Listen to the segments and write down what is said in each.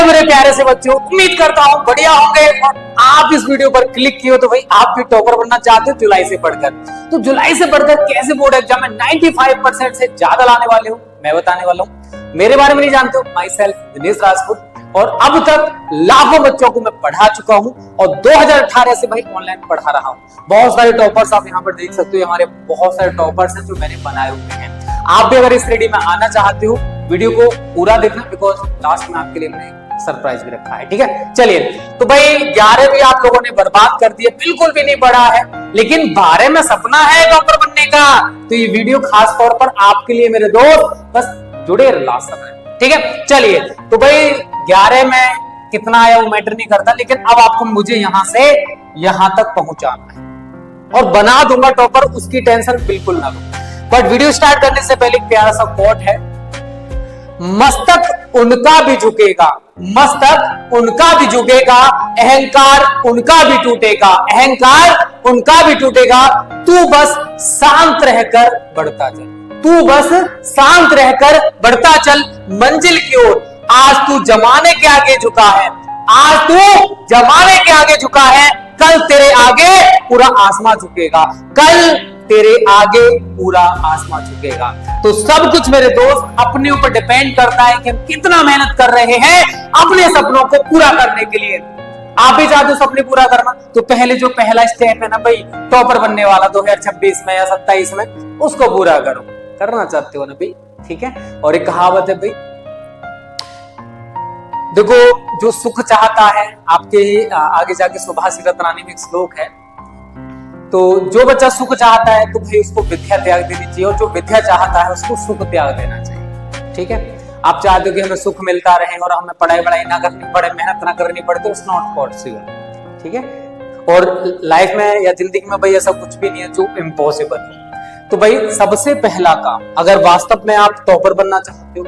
मेरे प्यारे से बच्चों, उम्मीद करता हूँ बढ़िया होंगे। और आप इस वीडियो पर क्लिक किए तो भाई आप भी टॉपर बनना चाहते हो जुलाई से पढ़कर। तो जुलाई से पढ़कर कैसे बोर्ड एग्जाम में 95% से ज्यादा लाने वाले हो, मैं बताने वाला हूँ। मेरे बारे में नहीं जानते हो, माई सेल्फ दिनेश राजपूत। और अब तक लाखों बच्चों को मैं पढ़ा चुका हूँ और 2018 से भाई ऑनलाइन पढ़ा रहा हूँ। बहुत सारे टॉपर्स आप यहाँ पर देख सकते हो, हमारे बहुत सारे टॉपर्स हैं जो मैंने बनाए हुए हैं। आप भी अगर इस रेडी में आना चाहते हो, वीडियो को पूरा देखना, बिकॉज लास्ट में आपके लिए मैंने सरप्राइज भी रखा है। ठीक है, चलिए। तो भाई 11 भी आप लोगों ने बर्बाद कर दिया, बिल्कुल भी नहीं पढ़ा है, लेकिन 12 में सपना है डॉक्टर बनने का। तो ये वीडियो खास तौर पर आपके लिए मेरे दोस्त, बस जुड़े लास्ट तक। ठीक है, चलिए। तो भाई 11 में कितना आया वो मैटर नहीं करता, लेकिन अब आपको मुझे यहां से यहां तक पहुंचाना है और बना दूंगा टॉपर, उसकी टेंशन बिल्कुल ना लो। बट वीडियो स्टार्ट करने से पहले एक प्यारा सा कोट है, मस्तक उनका भी झुकेगा, मस्तक उनका भी झुकेगा, अहंकार उनका भी टूटेगा, अहंकार उनका भी टूटेगा। तू बस शांत रहकर बढ़ता चल, तू बस शांत रहकर बढ़ता चल मंजिल की ओर। आज तू जमाने के आगे झुका है, आज तू जमाने के आगे झुका है, कल तेरे आगे पूरा आसमां झुकेगा, कल तेरे आगे पूरा आसमां झुकेगा। तो सब कुछ मेरे दोस्त अपने ऊपर डिपेंड करता है कि हम कितना मेहनत कर रहे हैं अपने सपनों को पूरा करने के लिए। आप भी चाहते हो सपने पूरा करना, तो पहले जो पहला स्टेप है ना भाई, टॉपर बनने वाला 2026 में या 27 में, उसको पूरा करो। करना चाहते हो ना भाई, ठीक है। और एक कहावत है भाई, देखो जो सुख चाहता है, आपके आगे जाके सुभाष रत्नानी में एक श्लोक है, तो जो बच्चा सुख चाहता है तो भाई उसको विद्या त्याग देनी चाहिए, और जो विद्या चाहता है उसको सुख त्याग देना चाहिए। ठीक है, आप चाहते हो कि हमें सुख मिलता रहे और हमें पढ़ाई ना करनी पड़े, मेहनत ना करनी पड़े, तो इट्स नॉट पॉसिबल। ठीक है, और लाइफ में या जिंदगी में भाई ऐसा कुछ भी नहीं है जो इम्पॉसिबल है। तो भाई सबसे पहला काम, अगर वास्तव में आप टॉपर बनना चाहते हो,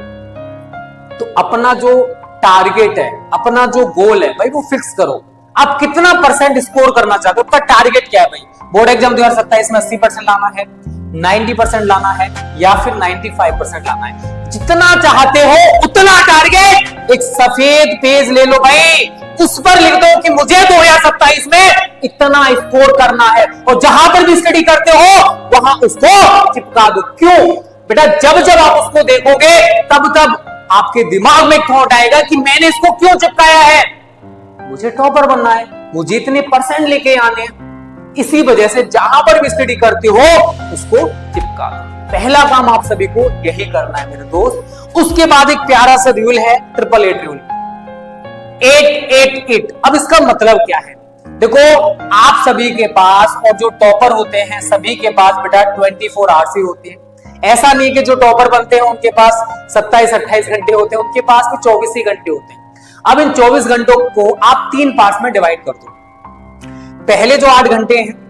तो अपना जो टारगेट है, अपना जो गोल है भाई, वो फिक्स करो। आप कितना परसेंट स्कोर करना चाहते हो, उसका टारगेट क्या है भाई। बोर्ड एग्जाम 2027 में 80% लाना है, 90% लाना है, या फिर 95% लाना है। जितना चाहते हो उतना टारगेट, एक सफेद पेज ले लो भाई, उस पर लिख दो कि मुझे 2027 में इतना स्कोर करना है, और जहां पर भी स्टडी करते हो वहां उसको चिपका दो। क्यों बेटा, जब जब आप उसको देखोगे तब तब आपके दिमाग में थॉट आएगा कि मैंने इसको क्यों चिपकाया है, मुझे टॉपर बनना है, मुझे इतने परसेंट लेके आने हैं। इसी वजह से जहां पर भी स्टडी करते हो उसको चिपका दो। पहला काम आप सभी को यही करना है मेरे दोस्त। उसके बाद एक प्यारा सा रूल है, 888 रूल, 888। अब इसका मतलब क्या है, देखो आप सभी के पास, और जो टॉपर होते हैं सभी के पास बेटा 24 आवर्स ही होती है। ऐसा नहीं कि जो टॉपर बनते हैं उनके पास 27-28 घंटे होते हैं, उनके पास भी 24 ही घंटे होते हैं। अब इन 24 घंटों को आप 3 पार्ट्स में डिवाइड कर दो। पहले जो 8 घंटे हैं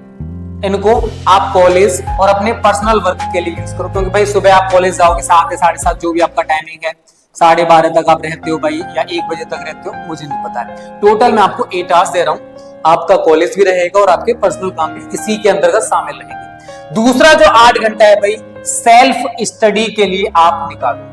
इनको आप कॉलेज और अपने पर्सनल वर्क के लिए यूज करो, क्योंकि भाई सुबह आप कॉलेज जाओगे 7 या 7:30, जो भी आपका टाइमिंग है, 12:30 तक आप रहते हो भाई, या 1 बजे तक रहते हो, मुझे नहीं पता है। टोटल मैं आपको 8 आवर्स दे रहा हूं, आपका कॉलेज भी रहेगा और आपके पर्सनल काम भी इसी के अंतर्गत शामिल रहेंगे। दूसरा जो 8 घंटा है भाई, सेल्फ स्टडी के लिए आप निकालो।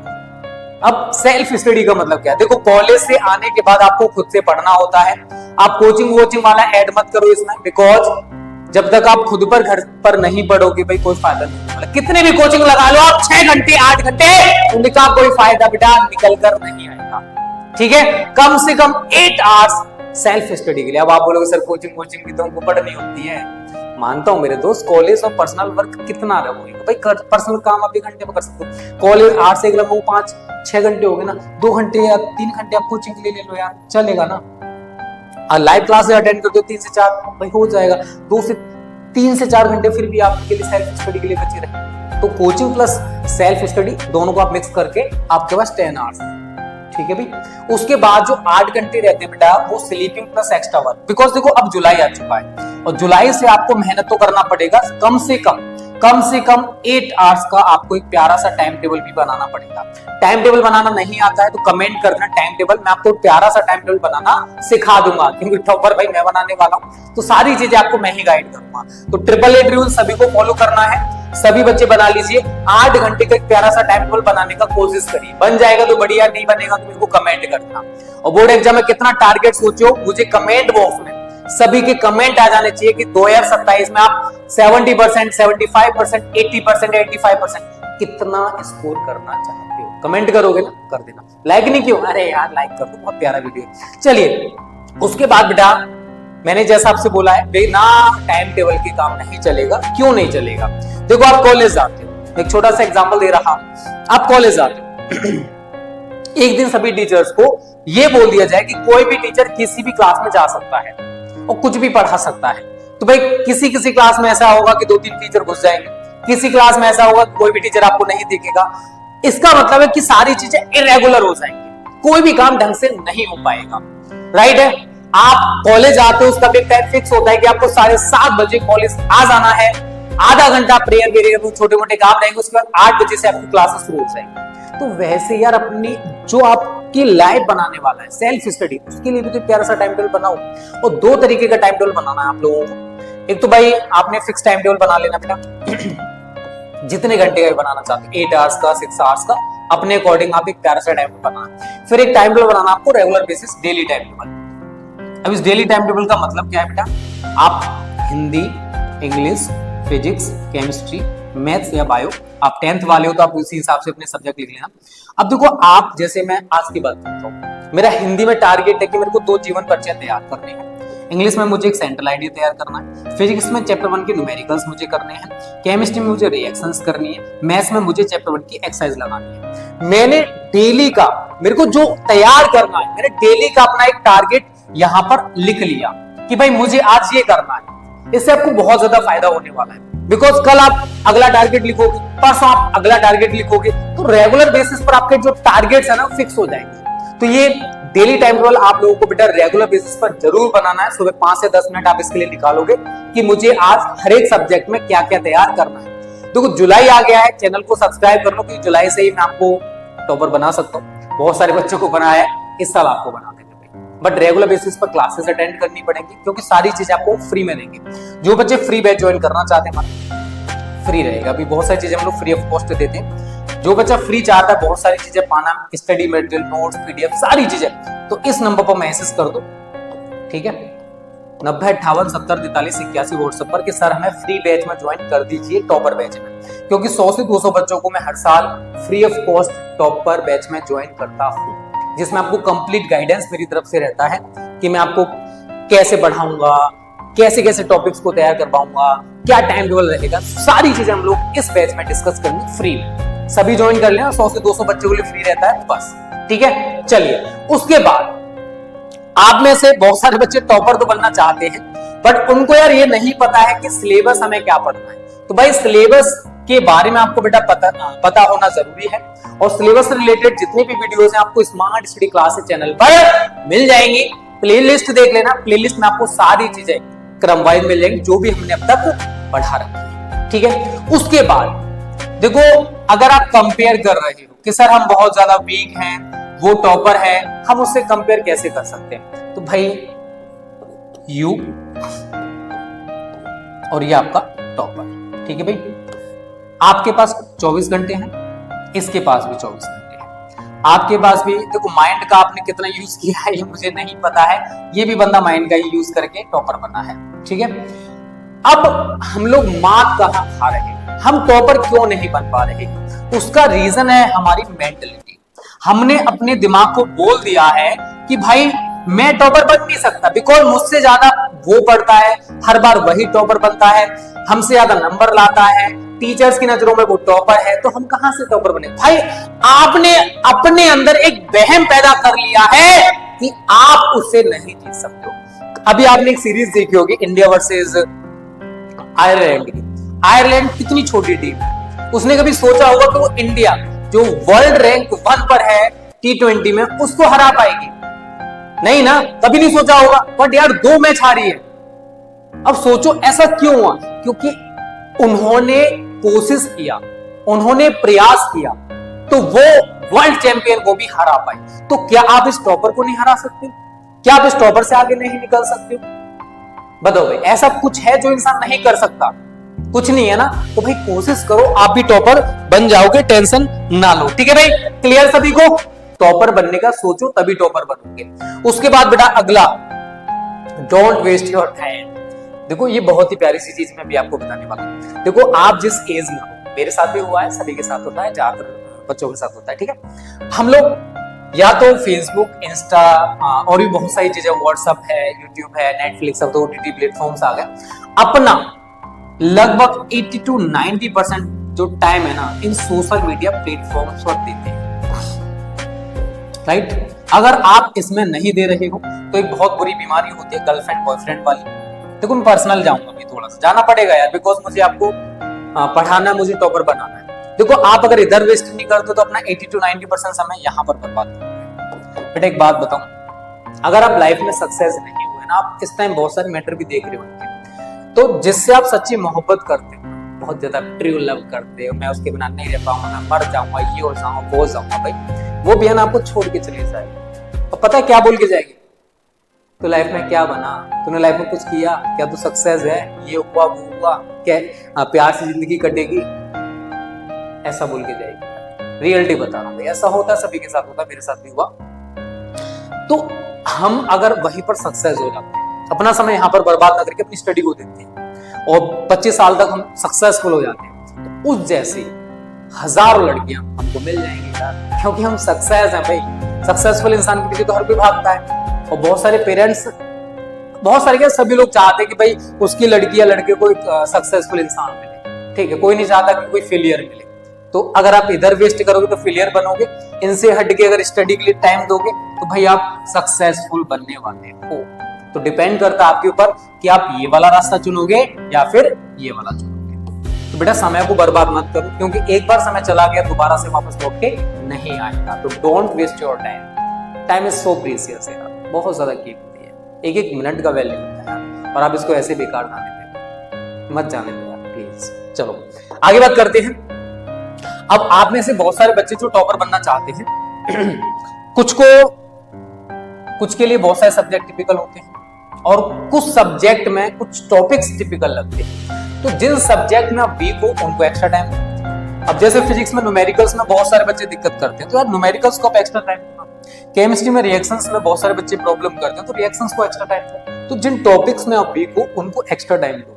अब सेल्फ स्टडी का मतलब क्या है, देखो कॉलेज से आने के बाद आपको खुद से पढ़ना होता है। आप कोचिंग वोचिंग वाला ऐड मत करो इसमें, बिकॉज जब तक आप खुद पर घर पर नहीं पढ़ोगे भाई कोई फायदा नहीं। मतलब कितने भी कोचिंग लगा लो आप, 6 घंटे 8 घंटे, उनका कोई फायदा बेटा निकल कर नहीं आएगा। ठीक है, कम से कम 8 आवर्स सेल्फ स्टडी के लिए। अब आप बोलोगे सर कोचिंग वोचिंग की तो हमको पढ़नी होती है, मानता हूं मेरे दोस्त, कॉलेज और पर्सनल वर्क कितना रहोगे भाई, पर्सनल काम आप 1 घंटे में कर सकते हो। कॉलेज 8 से 5-6 घंटे हो गए ना, 2 घंटे या 3 घंटे आप कोचिंग के लिए ले लो यार, चलेगा ना। लाइव क्लास अटेंड कर दो 3 से 4 भाई, हो जाएगा। 3 से 4 घंटे फिर भी आपके लिए सेल्फ स्टडी के लिए बचे रहे। तो कोचिंग प्लस सेल्फ स्टडी दोनों को आप मिक्स करके आपके पास 10 आवर्स। ठीक है भाई, उसके बाद जो 8 घंटे रहते हैं बेटा, वो sleeping plus extra work. Because देखो अब जुलाई आ चुका है, और जुलाई से आपको मेहनत तो करना पड़ेगा, कम से कम 8 आवर्स का आपको एक प्यारा सा टाइम टेबल भी बनाना पड़ेगा। टाइम टेबल बनाना नहीं आता है तो कमेंट कर देना टाइम टेबल, मैं आपको प्यारा सा टाइम टेबल बनाना सिखा दूंगा, क्योंकि टॉपर भाई मैं बनाने वाला हूं, तो सारी चीजें आपको मैं ही गाइड करूंगा। तो 888 रूल सभी को फॉलो करना है। सभी बच्चे बना लीजिए, 8 घंटे का एक प्यारा सा टाइम टेबल बनाने का कोशिश करिए। बन जाएगा तो बढ़िया, नहीं बनेगा तो मेरे को कमेंट करना। और बोर्ड एग्जाम में कितना टारगेट सोचो, मुझे कमेंट बॉक्स में सभी के कमेंट आ जाने चाहिए कि 2027 में आप 70%, 75%, 80%, 85% कितना स्कोर करना चाहते हो। कमेंट करोगे ना, कर देना। लाइक नहीं क्यों? अरे यार लाइक कर दो, बहुत प्यारा वीडियो है। चलिए उसके बाद बेटा मैंने जैसा आपसे बोला है बिना टाइम टेबल के काम नहीं चलेगा। क्यों नहीं चलेगा? देखो आप कॉलेज जाते हो, एक छोटा सा एग्जांपल दे रहा हूं। आप कॉलेज जाते हो, एक दिन सभी टीचर्स को यह बोल दिया जाए कि कोई भी टीचर किसी भी क्लास में जा सकता है और कुछ भी पढ़ा सकता है। तो भाई किसी किसी क्लास में ऐसा होगा कि 2-3 टीचर घुस जाएंगे, किसी क्लास में ऐसा होगा कि कोई भी टीचर आपको नहीं दिखेगा। इसका मतलब है कि सारी चीजें इरेगुलर हो जाएंगी, कोई भी काम ढंग से नहीं हो पाएगा। राइट है? आप कॉलेज आते हो, उसका भी टाइम फिक्स होता है कि आपको 7:30 बजे कॉलेज आ जाना है। आधा घंटा प्रेयर पीरियड, छोटे मोटे काम रहेंगे, उसके बाद 8 बजे से आपकी क्लासेस शुरू हो जाएंगी। तो वैसे यार अपनी जो आपकी लाइफ बनाने वाला है सेल्फ स्टडी, उसके लिए भी तो प्यारा सा टाइम टेबल बनाओ। और 2 तरीके का टाइम टेबल बनाना है आप लोगों को। एक तो भाई आपने फिक्स टाइम टेबल बना लेना बेटा, जितने घंटे का बनाना चाहते हैं, 8 आवर्स का, 6 आवर्स का, अपने अकॉर्डिंग आप एक प्यारा सा टाइम टेबल बनाना। फिर एक टाइम टेबल बनाना आपको regular basis, daily time table. अब इस डेली टाइम टेबल का मतलब क्या है बेटा? आप Hindi, English, physics, chemistry, maths या बायो, आप 10th वाले हो तो आप उसी हिसाब से अपने सब्जेक्ट लिख लेना। अब देखो आप, जैसे मैं आज की बात करता हूँ, मेरा हिंदी में टारगेट है कि मेरे को 2 जीवन परिचय तैयार करने हैं। इंग्लिश में मुझे एक सेंट्रल आइडिया तैयार करना है। फिजिक्स में चैप्टर 1 के न्यूमेरिकल्स मुझे करने हैं। केमिस्ट्री में मुझे रिएक्शंस करनी है। मैथ्स में मुझे चैप्टर 1 की एक्सरसाइज लगानी है। मैंने डेली का, मेरे को जो तैयार करना है, मैंने डेली का अपना एक टारगेट यहां पर लिख लिया कि भाई मुझे आज ये करना है। इससे आपको बहुत ज्यादा फायदा होने वाला है। बिकॉज कल आप अगला टारगेट लिखोगे, परसों आप अगला टारगेट लिखोगे, तो रेगुलर बेसिस पर आपके जो टारगेट्स है ना फिक्स हो जाएंगे। तो ये डेली टाइम टेबल आप लोगों को बेटा रेगुलर बेसिस पर जरूर बनाना है। सुबह 5 से 10 मिनट आप इसके लिए निकालोगे कि मुझे आज हर एक सब्जेक्ट में क्या क्या तैयार करना है। देखो जुलाई आ गया है, चैनल को सब्सक्राइब कर लो कि जुलाई से ही मैं आपको टॉपर बना सकता हूँ। बहुत सारे बच्चों को बनाया है, इस साल आपको बना देंगे। बट रेगुलर बेसिस पर क्लासेस अटेंड करनी पड़ेगी, क्योंकि सारी चीजें आपको फ्री में देंगे। जो बच्चे फ्री बैच ज्वाइन करना चाहते हैं, फ्री रहेगा। अभी बहुत सारी चीजें हम लोग फ्री ऑफ कॉस्ट देते हैं। जो बच्चा फ्री चाहता है बहुत सारी चीजें पाना, स्टडी मटेरियल, नोट्स, पीडीएफ, सारी चीजें, तो इस नंबर पर मैसेज कर दो, ठीक है, 9058704381 व्हाट्सएप पर कि सर हमें फ्री बैच में ज्वाइन कर दीजिए, टॉपर बैच में। क्योंकि 100 से 200 बच्चों को मैं हर साल free of cost topper batch में ज्वाइन करता हूँ, जिसमें आपको कंप्लीट गाइडेंस मेरी तरफ से रहता है कि मैं आपको कैसे बढ़ाऊंगा, कैसे कैसे टॉपिक्स को तैयार कर पाऊंगा, क्या टाइम टेबल रहेगा, सारी चीजें हम लोग इस बैच में डिस्कस करेंगे फ्री में। सभी ज्वाइन कर लेना, 100 से 200 बच्चों के लिए फ्री रहता है बस, ठीक है। चलिए उसके बाद आप में से बहुत सारे बच्चे टॉपर तो बनना चाहते हैं, बट उनको यार ये नहीं पता है कि सिलेबस हमें क्या पढ़ना है। तो भाई सिलेबस के बारे में आपको बेटा पता होना जरूरी है। और सिलेबस से रिलेटेड जितने भी वीडियोस हैं आपको स्मार्ट स्टडी क्लासेस चैनल पर मिल जाएंगी। प्लेलिस्ट देख लेना, प्लेलिस्ट में आपको सारी चीजें क्रम वाइज मिल जाएंगी जो भी हमने अब तक पढ़ा रखी है, ठीक है। उसके बाद देखो अगर आप कंपेयर कर रहे हो कि सर हम बहुत ज्यादा वीक हैं, वो टॉपर है, हम उससे कंपेयर कैसे कर सकते हैं? तो भाई यू और ये आपका टॉपर, ठीक है भाई। आपके पास 24 घंटे हैं, इसके पास भी 24 घंटे हैं। आपके पास भी देखो माइंड का आपने कितना यूज किया है ये मुझे नहीं पता है, ये भी बंदा माइंड का ही यूज करके टॉपर बना है, ठीक है। अब हम लोग मात कहां खा रहे हैं, हम टॉपर क्यों नहीं बन पा रहे? उसका रीजन है हमारी मेंटलिटी। हमने अपने दिमाग को बोल दिया है कि भाई मैं टॉपर बन नहीं सकता, बिकॉज मुझसे ज्यादा वो पढ़ता है, हर बार वही टॉपर बनता है, हमसे ज्यादा नंबर लाता है, टीचर्स की नजरों में वो टॉपर है, तो हम कहां से टॉपर बने? भाई आपने अपने अंदर एक वहम पैदा कर लिया है कि आप उससे नहीं जीत सकते हो। अभी आपने एक सीरीज देखी होगी इंडिया वर्सेस आयरलैंड की। आयरलैंड कितनी छोटी टीम है, उसने कभी सोचा होगा कि वो इंडिया जो वर्ल्ड रैंक 1 पर है T20 में उसको हरा पाएगी? नहीं ना, कभी नहीं सोचा होगा। बट यार 2 मैच हारी है। अब सोचो ऐसा क्यों हुआ? क्योंकि उन्होंने कोशिश किया, उन्होंने प्रयास किया, तो वो वर्ल्ड चैंपियन को भी हरा पाए। तो क्या आप इस टॉपर को नहीं हरा सकते? क्या आप इस टॉपर से आगे नहीं निकल सकते? बताओ भाई, ऐसा कुछ है जो इंसान नहीं कर सकता? कुछ नहीं है ना, तो भाई कोशिश करो आप भी टॉपर बन जाओगे, टेंशन ना लो। ठीक है भाई, क्लियर सभी को? टॉपर बनने का सोचो तभी टॉपर बनोगे। उसके बाद बेटा अगला, डोंट वेस्ट योर टाइम। देखो ये बहुत ही प्यारी सी चीज मैं भी आपको बताने वाला हूं। देखो आप जिस एज में हो, मेरे साथ भी हुआ है, सभी के साथ होता है, ज्यादातर बच्चों के साथ होता है। ठीक है, हम लोग या तो फेसबुक, इंस्टा और भी बहुत सारी चीजें, व्हाट्सएप है, यूट्यूब है, नेटफ्लिक्स, अब तो ओटीटी प्लेटफॉर्म्स आ गए, अपना लगभग 80 to 90% जो टाइम है ना इन सोशल मीडिया प्लेटफॉर्म्स पर देते हैं। राइट, अगर आप इसमें नहीं दे रहे हो तो एक बहुत बुरी बीमारी होती है गर्लफ्रेंड बॉयफ्रेंड वाली। देखो मैं पर्सनल जाऊंगा, अभी थोड़ा सा जाना पड़ेगा यार, बिकॉज मुझे आपको पढ़ाना है, मुझे टॉपर बनाना है। देखो आप अगर इधर वेस्ट नहीं करते तो अपना 80 to 90% समय यहाँ पर बर्बाद करोगे। बेटा एक बात बताऊं, अगर आप लाइफ में सक्सेस नहीं हुए ना, आप इस टाइम बहुत सारे मैटर भी देख रहे होंगे, तो जिससे आप सच्ची मोहब्बत करते हो, बहुत ज्यादा ट्रू लव करते हो, मैं उसके बिना नहीं रह पाऊंगा, मैं मर जाऊंगा, ये हो जाऊंगा, वो जाऊंगा, भाई वो भी है ना आपको छोड़ के चले जाएगी। और पता है क्या बोल के जाएगी? तो लाइफ में क्या बना, तूने लाइफ में कुछ किया क्या, तू सक्सेस है, ये हुआ वो हुआ क्या, प्यार से जिंदगी कटेगी, ऐसा बोल के जाएगी। रियलिटी बता रहा हूँ भाई, ऐसा होता है, सभी के साथ होता है, मेरे साथ भी हुआ। तो हम अगर वहीं पर सक्सेस हो जाते हैं, अपना समय यहाँ पर बर्बाद ना करके अपनी स्टडी को देते हैं और 25 साल तक हम सक्सेसफुल हो जाते हैं, तो उस जैसी हजारों लड़कियां हमको मिल जाएंगी यार, क्योंकि हम सक्सेस हैं भाई। सक्सेसफुल इंसान के पीछे तो हर कोई भागता है, और बहुत सारे पेरेंट्स, बहुत सारे क्या सभी लोग चाहते हैं कि भाई उसकी लड़की या लड़के को एक सक्सेसफुल इंसान मिले। ठीक है, कोई नहीं चाहता कि कोई फेलियर मिले। तो अगर आप इधर वेस्ट करोगे तो फेलियर बनोगे, इनसे हट के अगर स्टडी के लिए टाइम दोगे तो भाई आप सक्सेसफुल बनने वाले हो। तो डिपेंड करता है आपके ऊपर कि आप ये वाला रास्ता चुनोगे या फिर ये वाला चुनोगे। तो बेटा समय को बर्बाद मत करो, क्योंकि एक बार समय चला गया दोबारा से वापस लौट के नहीं आएगा। तो don't waste your time. Time is so precious है, बहुत ज्यादा कीमती है, एक एक मिनट का वैल्यू होता है, और आप इसको ऐसे बेकार ना देते, मत जाने दो प्लीज। चलो आगे बात करते हैं। अब आप में से बहुत सारे बच्चे जो टॉपर बनना चाहते हैं, कुछ के लिए बहुत सारे सब्जेक्ट टिपिकल होते हैं, और कुछ सब्जेक्ट में कुछ टॉपिक्स टिपिकल लगते हैं। तो जिन सब्जेक्ट में आप वीक हो उनको एक्स्ट्रा टाइम। अब जैसे फिजिक्स में न्यूमेरिकल्स में बहुत सारे बच्चे दिक्कत करते हैं, तो यार न्यूमेरिकल्स को आप एक्स्ट्रा टाइम दो। केमिस्ट्री में रिएक्शंस में बहुत सारे बच्चे प्रॉब्लम करते हैं, तो रिएक्शंस को एक्स्ट्रा टाइम दो। तो जिन टॉपिक्स में आप वीक हो उनको एक्स्ट्रा टाइम दो,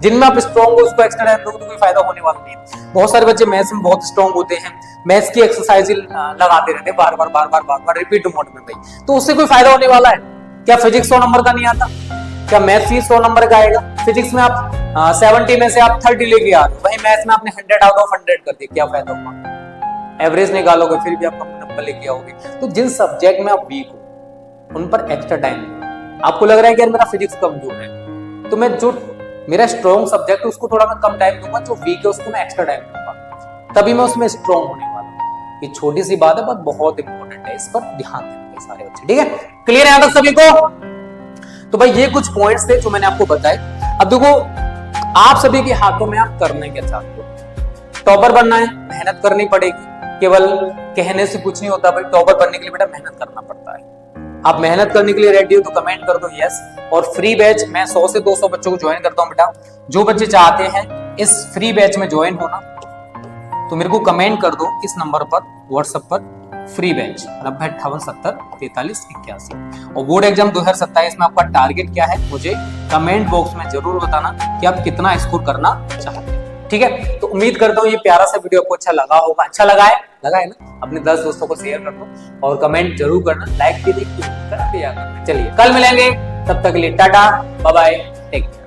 जिनमें आप स्ट्रॉन्ग हो उसको एक्स्ट्रा टाइम दोगे तो कोई फायदा होने वाला नहीं है। बहुत सारे बच्चे मैथ्स में बहुत स्ट्रॉन्ग होते हैं, मैथ्स की एक्सरसाइज लगाते रहते हैं बार बार रिपीट मोड में भाई, तो उससे कोई फायदा होने वाला है क्या? फिजिक्स 100 नंबर का नहीं आता क्या? मैथ्स ही 100 नंबर का आएगा? फिजिक्स में आप 70 में से आप 30 लेके आ रहे हो, वही मैथ्स में आपने 100 आउट ऑफ 100 कर दिया, क्या फायदा हुआ? एवरेज निकालोगे फिर भी आप कम नंबर लेके आओगे। तो जिन सब्जेक्ट में आप वीक हो उन पर एक्स्ट्रा टाइम दो। आपको लग रहा है कि यार मेरा फिजिक्स कमजोर है, तो मैं जो मेरा स्ट्रॉन्ग सब्जेक्ट है उसको थोड़ा मैं कम टाइम दूंगा, जो वीक है उसको मैं एक्स्ट्रा टाइम दूंगा, तभी मैं उसमें स्ट्रॉन्ग होने वाला हूं। ये छोटी सी बात है पर बहुत इंपॉर्टेंट है, इस पर ध्यान देना सारे बच्चे। ठीक है, क्लियर है यहां तक सभी को? तो भाई ये कुछ पॉइंट्स थे जो मैंने आपको बताए। अब देखो आप सभी के हाथों में आप करना क्या चाहते हो। टॉपर बनना है, मेहनत करनी पड़ेगी, केवल कहने से कुछ नहीं होता भाई। टॉपर बनने के लिए बेटा मेहनत करना पड़ता है। आप मेहनत करने के लिए रेडी हो तो कमेंट कर दो यस। और फ्री बैच मैं 100 से 200 बच्चों को ज्वाइन करता हूं बेटा। जो बच्चे चाहते हैं इस फ्री बैच में ज्वाइन होना तो मेरे को कमेंट कर दो इस नंबर पर व्हाट्सएप पर, फ्री बैच 9058704381। और बोर्ड एग्जाम 2027 में आपका टारगेट क्या है मुझे कमेंट बॉक्स में जरूर बताना कि आप कितना स्कोर करना चाहते हैं। ठीक है, तो उम्मीद करता हूँ ये प्यारा सा वीडियो आपको अच्छा लगा होगा। अच्छा लगा है ना? अपने 10 दोस्तों को शेयर कर दो और कमेंट जरूर करना, लाइक भी देखिए। चलिए कल मिलेंगे, तब तक के लिए tata bye bye, take care.